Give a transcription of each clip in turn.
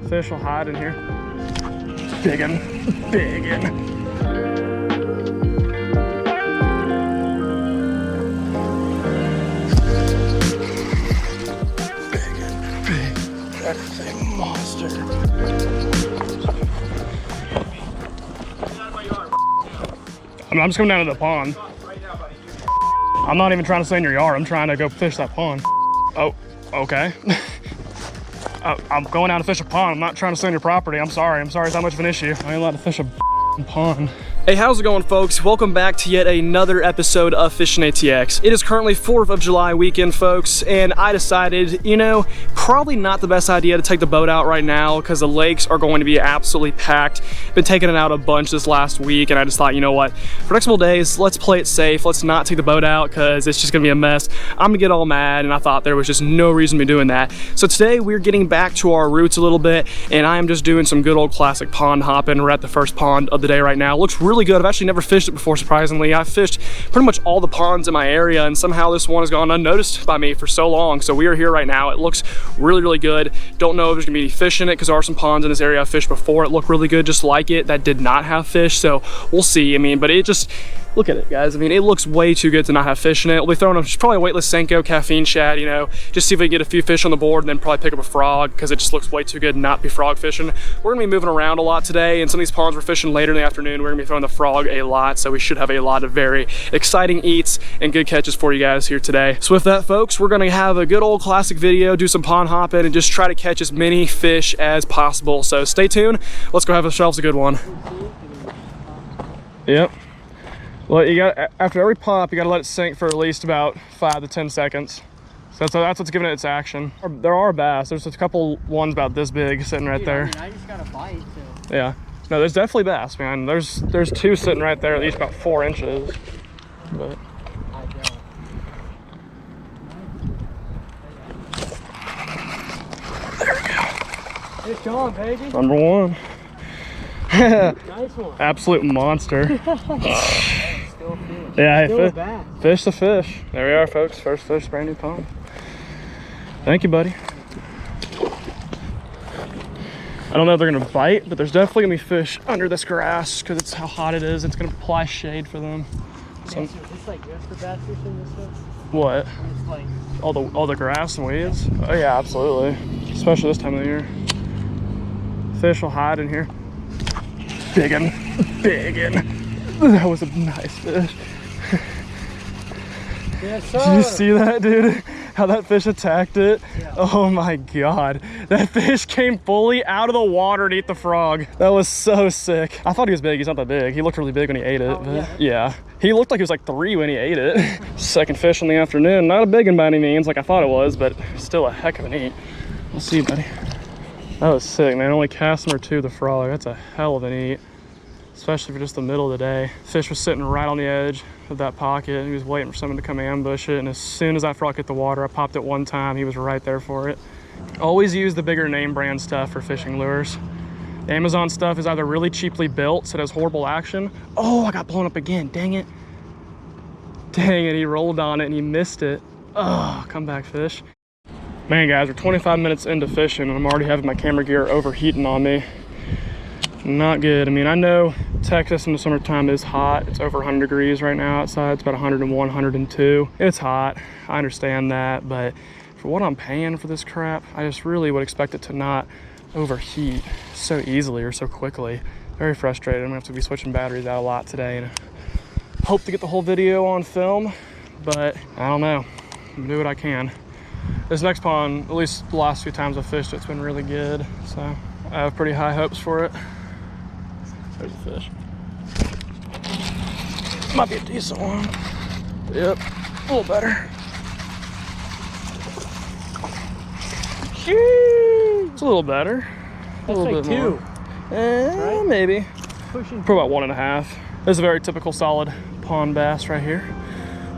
Fish will hide in here. Biggin'. That is a monster. I'm just coming down to the pond. I'm not even trying to stay in your yard. I'm trying to go fish that pond. Oh, okay. I'm going down to fish a pond. I'm not trying to stay on your property. I'm sorry. It's not much of an issue. I ain't allowed to fish a pond. Hey, how's it going, folks? Welcome back to yet another episode of Fishing ATX. It is currently 4th of July weekend, folks, and I decided, you know, probably not the best idea to take the boat out right now because the lakes are going to be absolutely packed. Been taking it out a bunch this last week, and I just thought, you know what, for next couple days, let's play it safe. Let's not take the boat out because it's just gonna be a mess. I'm gonna get all mad, and I thought there was just no reason to be doing that. So today we're getting back to our roots a little bit, and I am just doing some good old classic pond hopping. We're at the first pond of the day right now. It looks really good. I've actually never fished it before, surprisingly. I've fished pretty much all the ponds in my area, and somehow this one has gone unnoticed by me for so long. So we are here right now. It looks really good. Don't know if there's gonna be any fish in it because there are some ponds in this area I've fished before. It looked really good just like it that did not have fish, so we'll see. I mean, but it just, look at it, guys. I mean, it looks way too good to not have fish in it. We'll be throwing probably a weightless Senko caffeine shad, you know, just see if we can get a few fish on the board and then probably pick up a frog because it just looks way too good to not be frog fishing. We're gonna be moving around a lot today, and some of these ponds we're fishing later in the afternoon. We're gonna be throwing the frog a lot, so we should have a lot of very exciting eats and good catches for you guys here today. So with that, folks, we're gonna have a good old classic video, do some pond hopping, and just try to catch as many fish as possible. So stay tuned. Let's go have ourselves a good one. Yep. Well, you got, after every pop, you gotta let it sink for at least about 5 to 10 seconds. So that's what's giving it its action. There are bass. There's a couple ones about this big sitting right there. I just got a bite, so. Yeah. No, there's definitely bass, man. There's 2 sitting right there, at least about 4 inches. But I don't. there we go. Fish on, baby. Number 1. Nice one. Absolute monster. Still fish. Yeah, Still a bass. Fish to fish. There we are, folks. First fish, brand new pond. Thank you, buddy. I don't know if they're gonna bite, but there's definitely gonna be fish under this grass because it's how hot it is. It's gonna apply shade for them. So, Is this like just for bass fishing and stuff? what? It's like All the grass and weeds? Oh yeah, absolutely. Especially this time of the year. Fish will hide in here. Biggin'. That was a nice fish. yes, sir. Did you see that, dude? How that fish attacked it? Yeah. Oh my God. That fish came fully out of the water to eat the frog. That was so sick. I thought he was big. He's not that big. He looked really big when he ate it. Oh, but yeah. He looked like he was like 3 when he ate it. Second fish in the afternoon. Not a big one by any means like I thought it was, but still a heck of an eat. We'll see, buddy. That was sick, man. Only cast number 2, the frog. That's a hell of an eat, especially for just the middle of the day. Fish was sitting right on the edge of that pocket. He was waiting for someone to come ambush it, and as soon as that frog hit the water, I popped it one time. He was right there for it. Always use the bigger name brand stuff for fishing lures. The Amazon stuff is either really cheaply built, so it has horrible action. Oh, I got blown up again. Dang it. He rolled on it and he missed it. Oh, come back, fish. Man, guys, we're 25 minutes into fishing and I'm already having my camera gear overheating on me. Not good. I mean, I know Texas in the summertime is hot. It's over 100 degrees right now outside. It's about 101, 102. It's hot. I understand that, but for what I'm paying for this crap, I just really would expect it to not overheat so easily or so quickly. Very frustrated. I'm gonna have to be switching batteries out a lot today and hope to get the whole video on film, but I don't know. I'll do what I can. This next pond, at least the last few times I've fished, it's been really good. So I have pretty high hopes for it. There's a fish. Might be a decent one. Yep, a little better. It's a little better. A little like bit 2. more. Right? Maybe. Pushing Probably about 1.5. This is a very typical solid pond bass right here.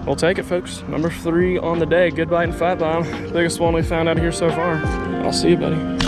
We'll take it, folks. Number 3 on the day. Good bite and fat bomb. Biggest one we found out here so far. I'll see you, buddy.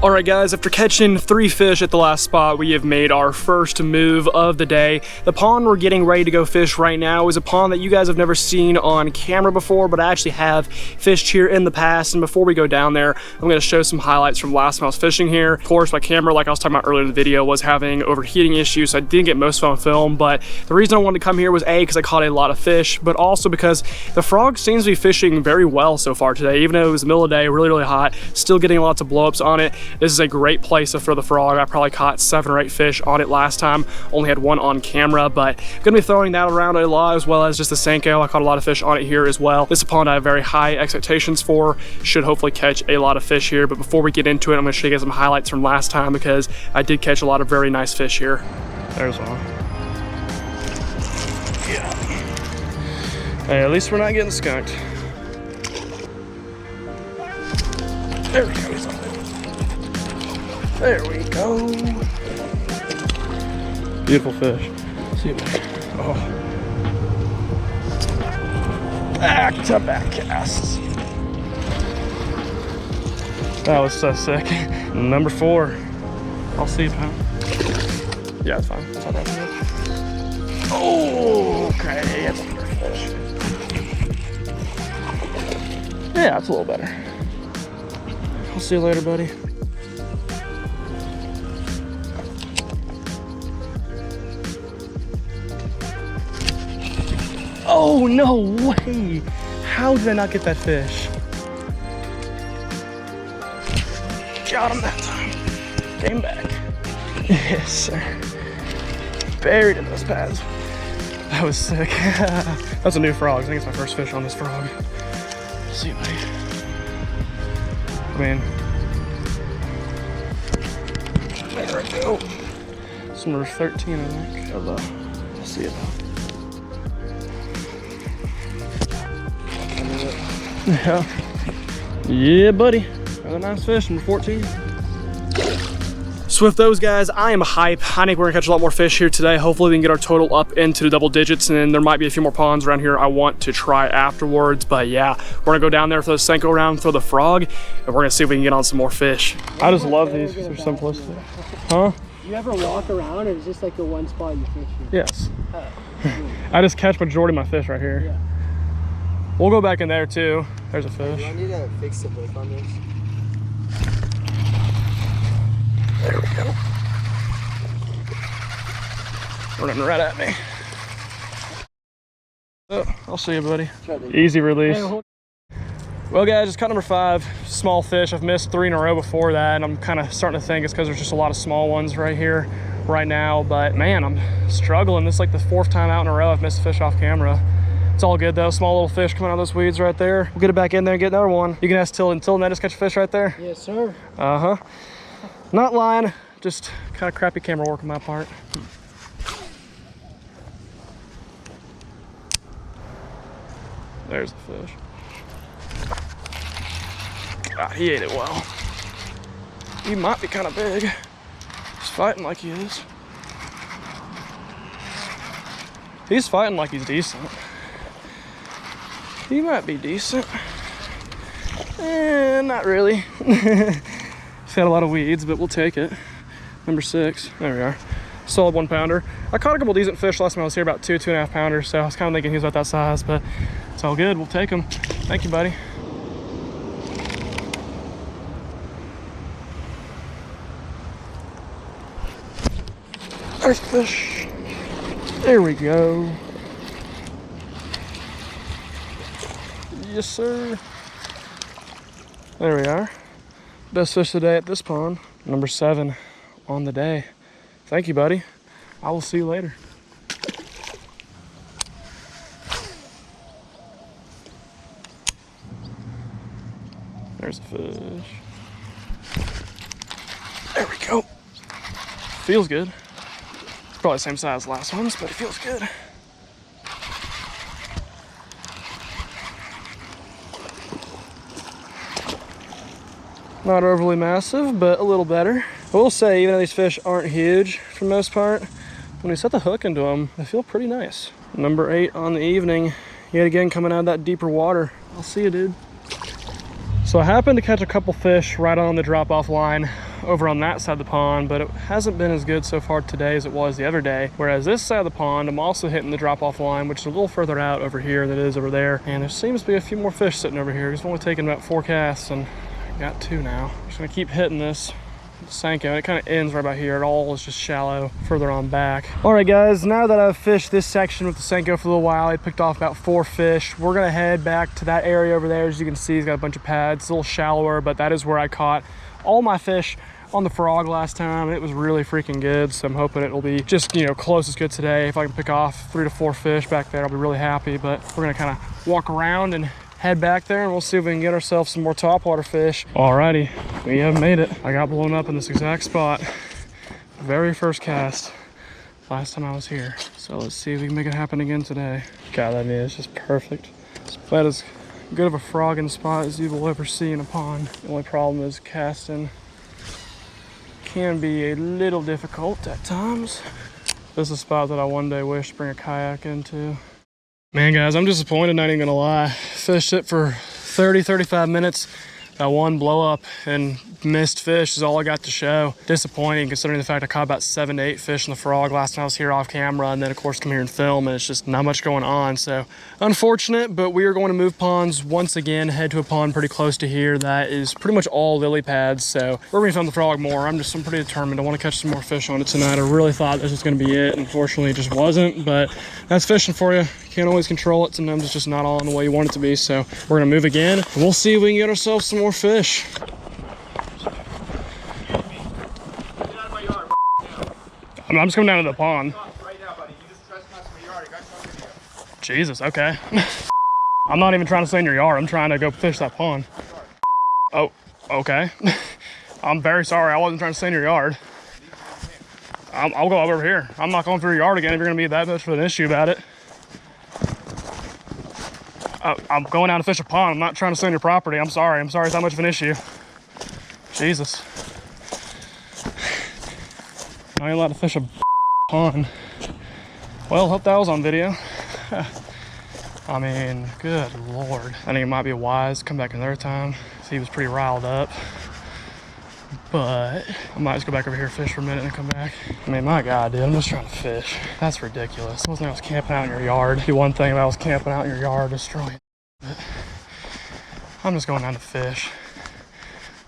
All right, guys, after catching 3 fish at the last spot, we have made our first move of the day. The pond we're getting ready to go fish right now is a pond that you guys have never seen on camera before, but I actually have fished here in the past. And before we go down there, I'm gonna show some highlights from last time I was fishing here. Of course, my camera, like I was talking about earlier in the video, was having overheating issues, so I didn't get most of it on film. But the reason I wanted to come here was A, because I caught a lot of fish, but also because the frog seems to be fishing very well so far today. Even though it was the middle of the day, really, really hot, still getting lots of blowups on it. This is a great place to throw the frog. I probably caught 7 or 8 fish on it last time. Only had 1 on camera, but I'm gonna be throwing that around a lot, as well as just the Senko. I caught a lot of fish on it here as well. This is a pond I have very high expectations for. Should hopefully catch a lot of fish here. But before we get into it, I'm gonna show you guys some highlights from last time, because I did catch a lot of very nice fish here. There's one. Yeah. Hey, at least we're not getting skunked. There we go. He's on there. There we go. Beautiful fish. See it. Oh. Back to back casts. That was so sick. Number 4. I'll see you, pal. Yeah, it's fine. It's not that bad. Oh, okay. That's a better fish. Yeah, that's a little better. I'll see you later, buddy. Oh, no way! How did I not get that fish? Got him that time. Came back. Yes, sir. Buried in those pads. That was sick. That's a new frog. I think it's my first fish on this frog. See you, buddy. I mean, there we go. It's number 13, I think. I'll see it though. Yeah. Yeah, buddy. Another nice fish, number 14. So with those guys, I am hype. I think we're gonna catch a lot more fish here today. Hopefully we can get our total up into the double digits, and then there might be a few more ponds around here I want to try afterwards. But yeah, we're gonna go down there, throw the Senko around, throw the frog, and we're gonna see if we can get on some more fish. I just love these because they're simplistic. Huh? You ever walk around, or is this like the one spot you fish in? Yes. I just catch majority of my fish right here. Yeah. We'll go back in there too. There's a fish. I need to fix the hook on this. There we go. Running right at me. Oh, I'll see you, buddy. Easy release. Well, guys, it's cut number 5. Small fish. I've missed 3 in a row before that, and I'm kind of starting to think it's because there's just a lot of small ones right here, right now. But man, I'm struggling. This is like the 4th time out in a row I've missed a fish off camera. It's all good though. Small little fish coming out of those weeds right there. We'll get it back in there and get another one. You can ask Till and I just catch a fish right there. Yes, sir. Uh-huh. Not lying, just kind of crappy camera work on my part. There's the fish. God, he ate it well. He might be kind of big. He's fighting like he is. He's fighting like he's decent. He might be decent. Not really. He's had a lot of weeds, but we'll take it. Number 6. There we are. Solid 1 pounder. I caught a couple decent fish last time I was here, about 2.5 pounders, so I was kind of thinking he was about that size, but it's all good. We'll take him. Thank you, buddy. There's the fish. There we go. Yes, sir. There we are. Best fish of the day at this pond. Number 7 on the day. Thank you, buddy. I will see you later. There's a fish. There we go. Feels good. It's probably the same size as last one's, but it feels good. Not overly massive, but a little better. I will say, even though these fish aren't huge for the most part, when we set the hook into them, they feel pretty nice. Number 8 on the evening, yet again coming out of that deeper water. I'll see you, dude. So I happened to catch a couple fish right on the drop-off line over on that side of the pond, but it hasn't been as good so far today as it was the other day. Whereas this side of the pond, I'm also hitting the drop-off line, which is a little further out over here than it is over there. And there seems to be a few more fish sitting over here. It's only taken about 4 casts, and I got 2 now. I'm just gonna keep hitting this Senko, and it kind of ends right about here. It all is just shallow further on back. All right, guys, now that I've fished this section with the Senko for a little while, I picked off about 4 fish. We're gonna head back to that area over there. As you can see, it's got a bunch of pads. It's a little shallower, but that is where I caught all my fish on the frog last time. It was really freaking good, so I'm hoping it'll be just, you know, close as good today. If I can pick off 3 to 4 fish back there, I'll be really happy. But we're gonna kind of walk around and head back there, and we'll see if we can get ourselves some more topwater fish. Alrighty, we have made it. I got blown up in this exact spot. Very first cast last time I was here. So let's see if we can make it happen again today. God, that is just perfect. It's about as good of a frogging spot as you will ever see in a pond. The only problem is casting can be a little difficult at times. This is a spot that I one day wish to bring a kayak into. Man, guys, I'm disappointed, not even gonna lie. Fished it for 30, 35 minutes. That one blow up and missed fish is all I got to show. Disappointing considering the fact I caught about 7 to 8 fish in the frog last time I was here off camera, and then of course come here and film, and it's just not much going on. So unfortunate, but we are going to move ponds once again, head to a pond pretty close to here that is pretty much all lily pads. So we're gonna film the frog more. I'm pretty determined. I want to catch some more fish on it tonight. I really thought this was gonna be it. Unfortunately, it just wasn't, but that's fishing for you. Can't always control it. Sometimes it's just not all in the way you want it to be. So we're gonna move again, and we'll see if we can get ourselves some more fish. I'm just coming down to the pond. Jesus, okay. I'm not even trying to stay in your yard. I'm trying to go fish that pond. Oh, okay. I'm very sorry. I wasn't trying to stay in your yard. I'll go over here. I'm not going through your yard again if you're gonna be that much of an issue about it. I'm going down to fish a pond. I'm not trying to stay on your property. I'm sorry. I'm sorry it's that much of an issue. Jesus. I ain't allowed to fish a pond. Well, hope that was on video. I mean, good Lord. I think it might be wise to come back another time. He was pretty riled up. But I might just go back over here, fish for a minute, and come back. I mean, my God, dude, I'm just trying to fish. That's ridiculous. It wasn't like I was camping out in your yard. The one thing if I was camping out in your yard, destroying it. I'm just going down to fish.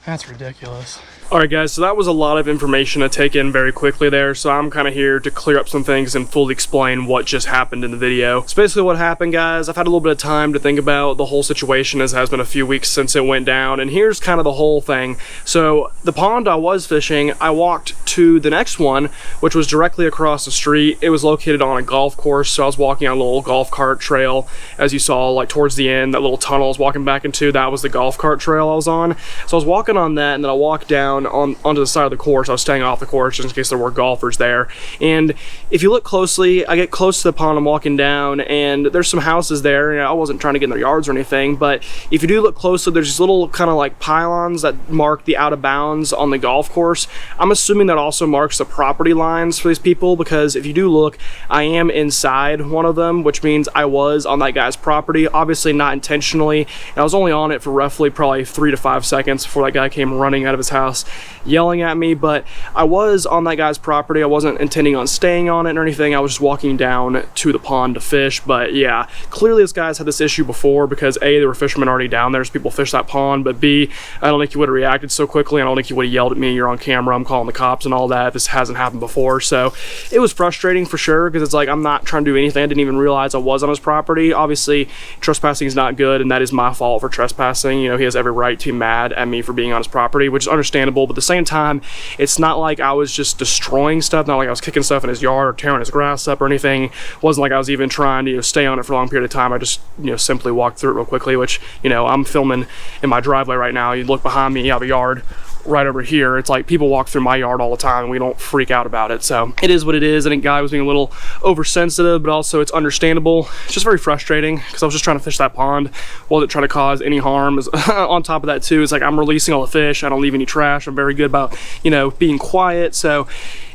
That's ridiculous. All right, guys, so that was a lot of information to take in very quickly there, so I'm kind of here to clear up some things and fully explain what just happened in the video. So basically what happened, guys, I've had a little bit of time to think about the whole situation, as it has been a few weeks since it went down, and here's kind of the whole thing. So the pond I was fishing, I walked to the next one, which was directly across the street. It was located on a golf course, so I was walking on a little golf cart trail. As you saw, like towards the end, that little tunnel I was walking back into, that was the golf cart trail I was on. So I was walking on that, and then I walked down onto the side of the course. I was staying off the course just in case there were golfers there. And if you look closely, I get close to the pond I'm walking down, and there's some houses there. You know, I wasn't trying to get in their yards or anything, but if you do look closely, there's these little kind of like pylons that mark the out of bounds on the golf course. I'm assuming that also marks the property lines for these people, because if you do look, I am inside one of them, which means I was on that guy's property, obviously not intentionally, and I was only on it for roughly probably 3 to 5 seconds before that guy came running out of his house yelling at me. But I was on that guy's property. I wasn't intending on staying on it or anything. I was just walking down to the pond to fish. But yeah, clearly this guy's had this issue before, because A, there were fishermen already down there, so people fish that pond, but B, I don't think he would have reacted so quickly. I don't think he would have yelled at me, "You're on camera, I'm calling the cops," and all that. This hasn't happened before, so it was frustrating for sure, because it's like I'm not trying to do anything. I didn't even realize I was on his property. Obviously, trespassing is not good, and that is my fault for trespassing. You know, he has every right to be mad at me for being on his property, which is understandable, but at the same time, it's not like I was just destroying stuff, not like I was kicking stuff in his yard or tearing his grass up or anything. It wasn't like I was even trying to, you know, stay on it for a long period of time. I just, you know, simply walked through it real quickly, which, you know, I'm filming in my driveway right now. You look behind me, I have a yard right over here. It's like people walk through my yard all the time and we don't freak out about it. So it is what it is. I think guy was being a little oversensitive, but also it's understandable. It's just very frustrating because I was just trying to fish that pond. Wasn't trying to cause any harm. On top of that too, it's like I'm releasing all the fish. I don't leave any trash. I'm very good about, you know, being quiet. So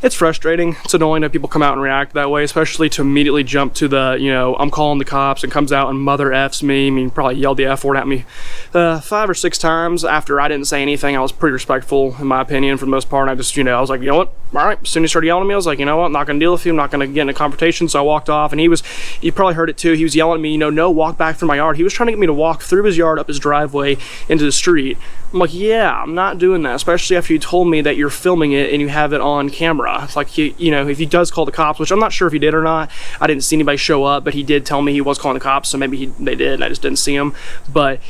it's frustrating. It's annoying that people come out and react that way, especially to immediately jump to the, you know, I'm calling the cops, and comes out and mother F's me. I mean, probably yelled the F word at me 5 or 6 times after I didn't say anything. I was pretty respectful disrespectful in my opinion for the most part. And I just, I was like, you know what? All right. As soon as he started yelling at me, I was like, you know what? I'm not going to deal with you. I'm not going to get in a confrontation. So I walked off, and you probably heard it too. He was yelling at me, no, walk back through my yard. He was trying to get me to walk through his yard, up his driveway into the street. I'm like, yeah, I'm not doing that, especially after you told me that you're filming it and you have it on camera. It's like, if he does call the cops, which I'm not sure if he did or not. I didn't see anybody show up, but he did tell me he was calling the cops, so maybe they did, and I just didn't see him. But,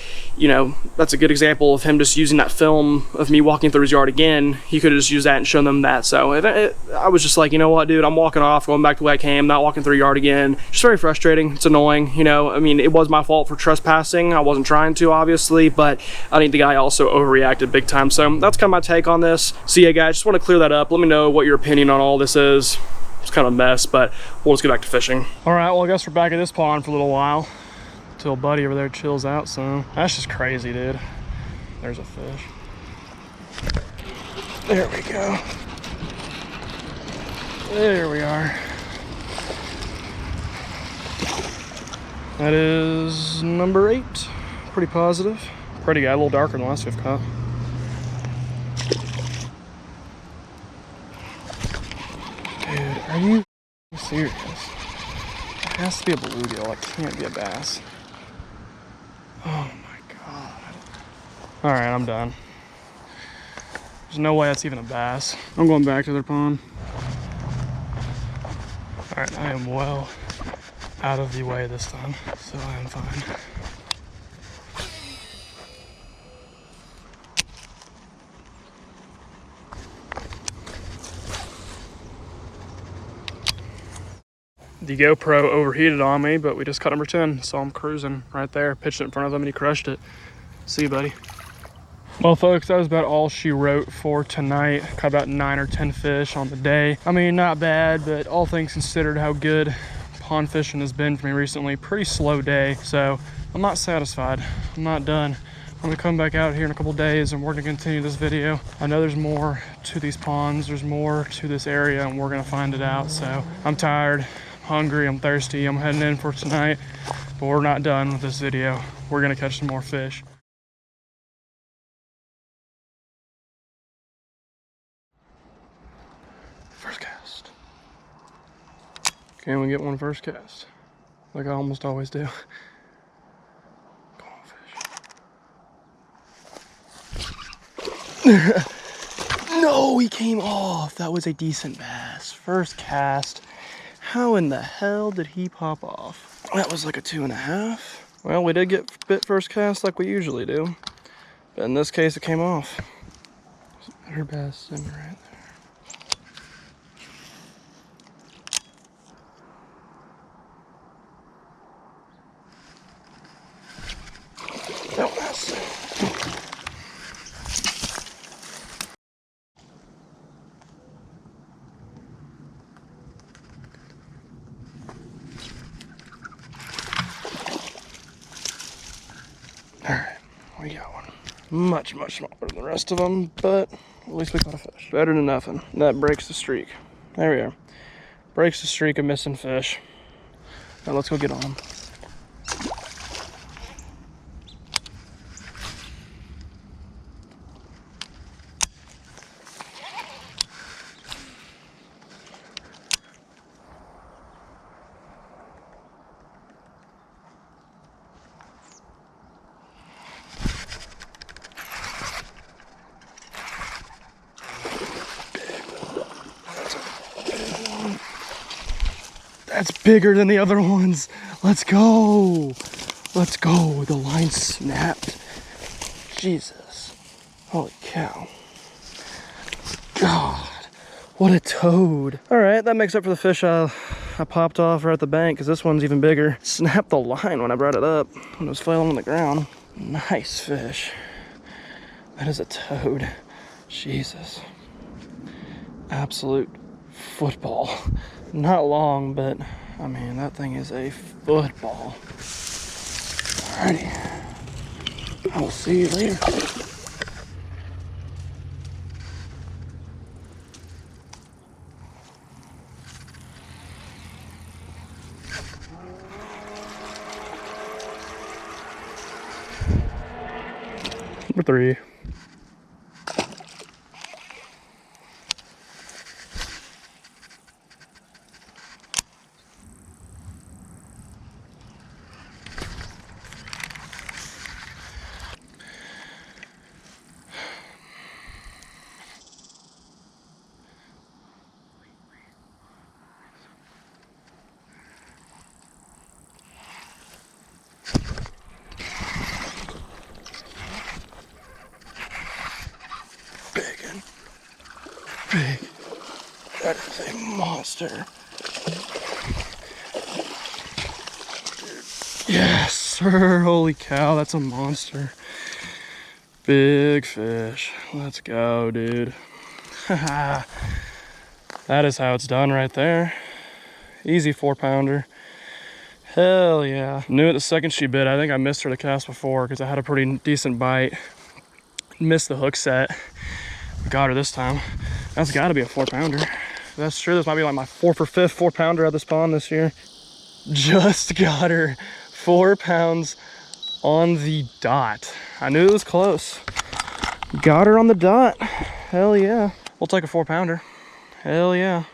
that's a good example of him just using that film of me walking through his yard again. He could have just used that and shown them that. So I was just like, you know what, dude, I'm walking off, going back the way I came, not walking through your yard again. Just very frustrating. It's annoying, it was my fault for trespassing. I wasn't trying to, obviously, but I think the guy also overreacted big time. So that's kind of my take on this. So yeah, guys, just want to clear that up. Let me know what your opinion on all this is. It's kind of a mess, but we'll just get back to fishing. All right, well, I guess we're back at this pond for a little while until Buddy over there chills out. So that's just crazy, dude. There's a fish. There we go. There we are. That is number 8. Pretty positive. Pretty guy, a little darker than the last we've caught. Dude, are you serious? It has to be a bluegill. It can't be a bass. Oh my god. Alright, I'm done. There's no way that's even a bass. I'm going back to their pond. Alright, I am well out of the way this time, so I am fine. The GoPro overheated on me, but we just caught number 10, so I'm cruising right there. Pitched it in front of him and he crushed it. See you, buddy. Well, folks, that was about all she wrote for tonight. Caught about 9 or 10 fish on the day. I mean, not bad, but all things considered how good pond fishing has been for me recently. Pretty slow day, so I'm not satisfied. I'm not done. I'm gonna come back out here in a couple days and we're gonna continue this video. I know there's more to these ponds, there's more to this area, and we're gonna find it out. So I'm tired, I'm hungry, I'm thirsty, I'm heading in for tonight, but we're not done with this video. We're gonna catch some more fish. First cast. Can we get one first cast? Like I almost always do. Come on, fish. No, he came off. That was a decent bass. First cast. How in the hell did he pop off? That was like a 2.5. Well, we did get bit first cast like we usually do. But in this case, it came off. Her bass in right there. Oh, that's it. Alright, we got one. Much smaller than the rest of them, but at least we caught a fish. Better than nothing. That breaks the streak. There we are. Breaks the streak of missing fish. Now let's go get on them. That's bigger than the other ones. Let's go. Let's go. The line snapped. Jesus. Holy cow. God. What a toad. All right, that makes up for the fish I popped off right at the bank, because this one's even bigger. Snapped the line when I brought it up when it was flailing on the ground. Nice fish. That is a toad. Jesus. Absolute football. Not long, but I mean, that thing is a football. Alrighty. I will see you later. Number 3. big. That is a monster. Yes, sir. Holy cow, that's a monster. Big fish. Let's go, dude. That is how it's done right there. Easy 4-pounder. Hell yeah. Knew it the second she bit. I think I missed her the cast before because I had a pretty decent bite. Missed the hook set. Got her this time. That's got to be a 4-pounder. That's true. This might be like my 4 for 5th 4-pounder at the spawn this year. Just got her 4 pounds on the dot. I knew it was close. Got her on the dot. Hell yeah. We'll take a 4-pounder. Hell yeah.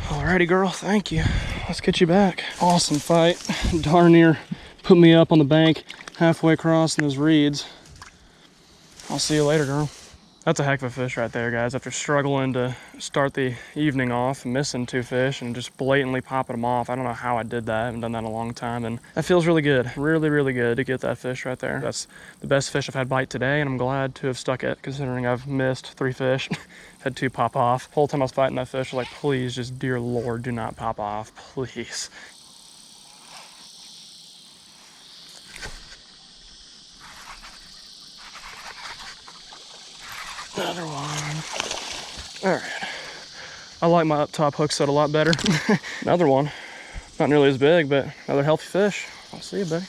Alrighty, girl. Thank you. Let's get you back. Awesome fight. Darn near put me up on the bank halfway across in those reeds. I'll see you later, girl. That's a heck of a fish right there, guys. After struggling to start the evening off, missing 2 fish and just blatantly popping them off. I don't know how I did that. I haven't done that in a long time. And that feels really good. Really, really good to get that fish right there. That's the best fish I've had bite today, and I'm glad to have stuck it, considering I've missed 3 fish. Had 2 pop off. The whole time I was fighting that fish, I was like, please, just dear Lord, do not pop off, please. Another one. All right. I like my up top hook set a lot better. Another one. Not nearly as big, but another healthy fish. I'll see you, buddy.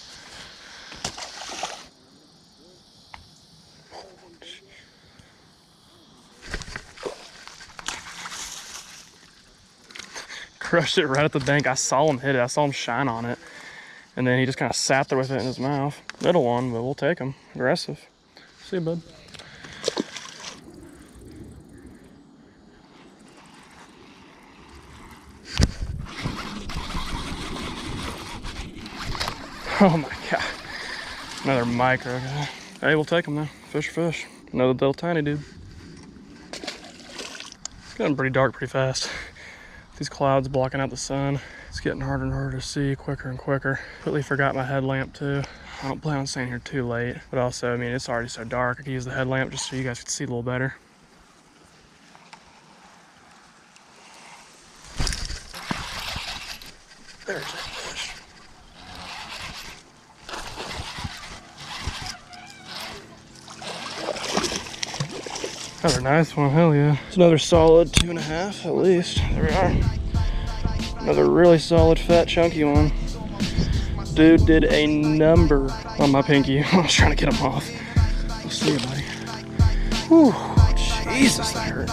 Crushed it right at the bank. I saw him hit it. I saw him shine on it. And then he just kind of sat there with it in his mouth. Little one, but we'll take him. Aggressive. See you, bud. Oh my God. Another micro guy. Hey, we'll take him though. Fish or fish. Another little tiny dude. It's getting pretty dark pretty fast. These clouds blocking out the sun. It's getting harder and harder to see, quicker and quicker. Completely forgot my headlamp too. I don't plan on staying here too late. But also, I mean, it's already so dark. I could use the headlamp just so you guys could see a little better. There's that fish. Another nice one, hell yeah. It's another solid 2.5 at least. There we are. Another really solid, fat, chunky one. Dude did a number on my pinky. I was trying to get him off. We'll see you, buddy. Whew, Jesus, that hurt.